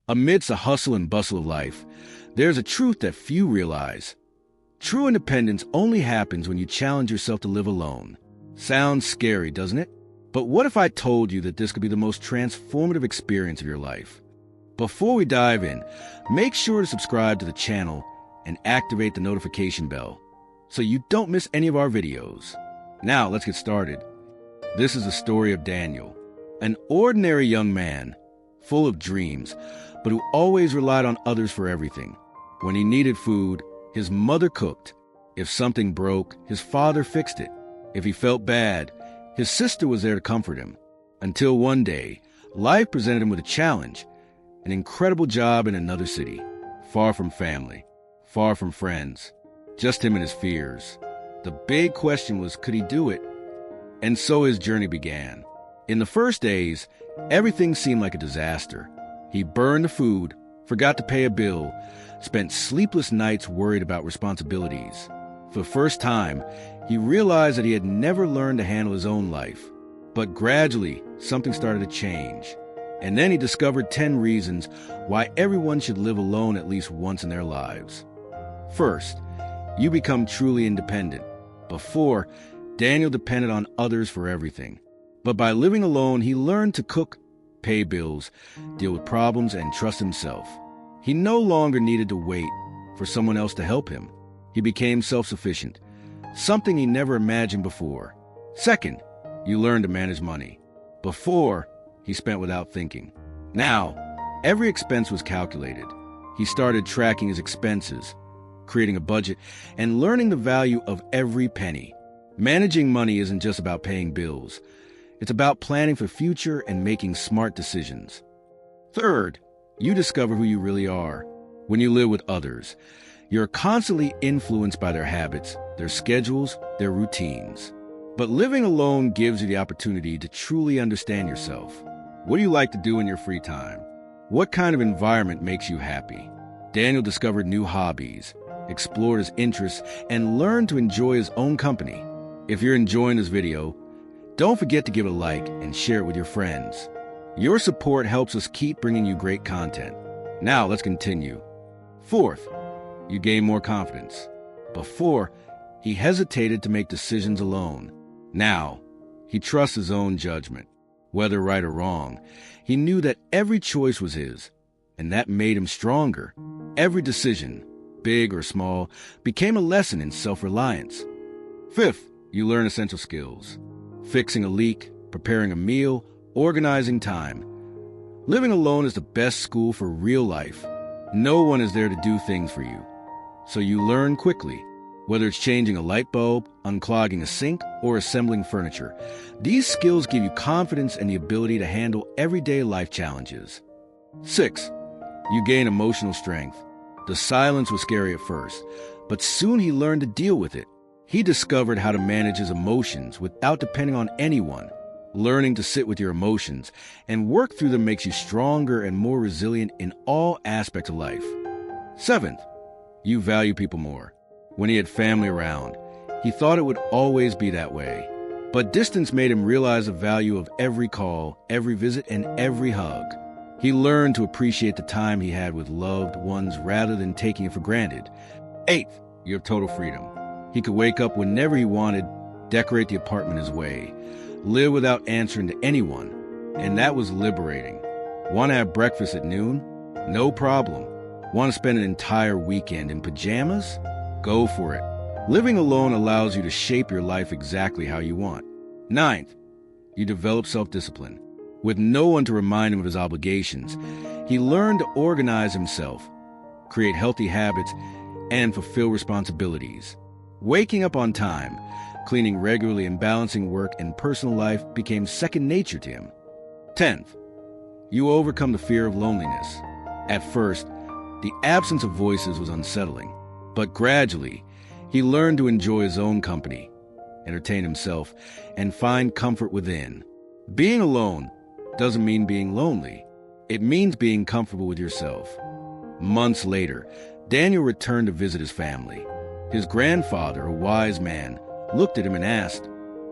Amidst the hustle and bustle of life, there's a truth that few realize. True independence only happens when you challenge yourself to live alone. Sounds scary, doesn't it? But what if I told you that this could be the most transformative experience of your life? Before we dive in, make sure to subscribe to the channel and activate the notification bell so you don't miss any of our videos. Now, let's get started. This is the story of Daniel, an ordinary young man, full of dreams, but who always relied on others for everything. When he needed food, his mother cooked. If something broke, his father fixed it. If he felt bad, his sister was there to comfort him. Until one day, life presented him with a challenge, an incredible job in another city, far from family, far from friends, just him and his fears. The big question was, could he do it? And so his journey began. In the first days, everything seemed like a disaster. He burned the food, forgot to pay a bill, spent sleepless nights worried about responsibilities. For the first time, he realized that he had never learned to handle his own life. But gradually, something started to change. And then he discovered 10 reasons why everyone should live alone at least once in their lives. First, you become truly independent. Before, Daniel depended on others for everything. But by living alone, he learned to cook, pay bills, deal with problems, and trust himself. He no longer needed to wait for someone else to help him. He became self-sufficient, something he never imagined before. Second, you learn to manage money. Before, he spent without thinking. Now, every expense was calculated. He started tracking his expenses, creating a budget, and learning the value of every penny. Managing money isn't just about paying bills. It's about planning for the future and making smart decisions. Third, you discover who you really are. When you live with others, you're constantly influenced by their habits, their schedules, their routines. But living alone gives you the opportunity to truly understand yourself. What do you like to do in your free time? What kind of environment makes you happy? Daniel discovered new hobbies, explored his interests, and learned to enjoy his own company. If you're enjoying this video, don't forget to give it a like and share it with your friends. Your support helps us keep bringing you great content. Now, let's continue. Fourth, you gain more confidence. Before, he hesitated to make decisions alone. Now, he trusts his own judgment. Whether right or wrong, he knew that every choice was his, and that made him stronger. Every decision, big or small, became a lesson in self-reliance. Fifth, you learn essential skills. Fixing a leak, preparing a meal, organizing time. Living alone is the best school for real life. No one is there to do things for you. So you learn quickly. Whether it's changing a light bulb, unclogging a sink, or assembling furniture, these skills give you confidence and the ability to handle everyday life challenges. 6. You gain emotional strength. The silence was scary at first, but soon he learned to deal with it. He discovered how to manage his emotions without depending on anyone. Learning to sit with your emotions and work through them makes you stronger and more resilient in all aspects of life. 7th, you value people more. When he had family around, he thought it would always be that way. But distance made him realize the value of every call, every visit, and every hug. He learned to appreciate the time he had with loved ones rather than taking it for granted. 8th, you have total freedom. He could wake up whenever he wanted, decorate the apartment his way, live without answering to anyone, and that was liberating. Want to have breakfast at noon? No problem. Want to spend an entire weekend in pajamas? Go for it. Living alone allows you to shape your life exactly how you want. 9th, you develop self-discipline. With no one to remind him of his obligations, he learned to organize himself, create healthy habits, and fulfill responsibilities. Waking up on time, cleaning regularly, and balancing work and personal life became second nature to him. 10th, you overcome the fear of loneliness. At first, the absence of voices was unsettling. But gradually, he learned to enjoy his own company, entertain himself, and find comfort within. Being alone doesn't mean being lonely. It means being comfortable with yourself. Months later, Daniel returned to visit his family. His grandfather, a wise man, looked at him and asked,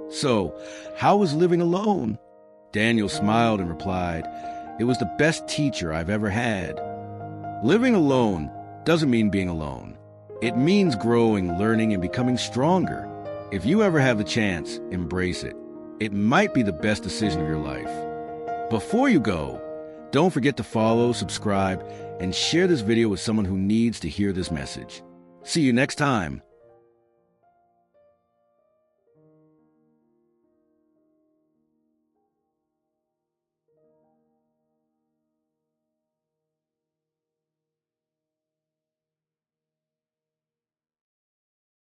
"So, how was living alone?" Daniel smiled and replied, It was the best teacher I've ever had. Living alone doesn't mean being alone. It means growing, learning, and becoming stronger. If you ever have the chance, embrace it. It might be the best decision of your life. Before you go, don't forget to follow, subscribe, and share this video with someone who needs to hear this message. See you next time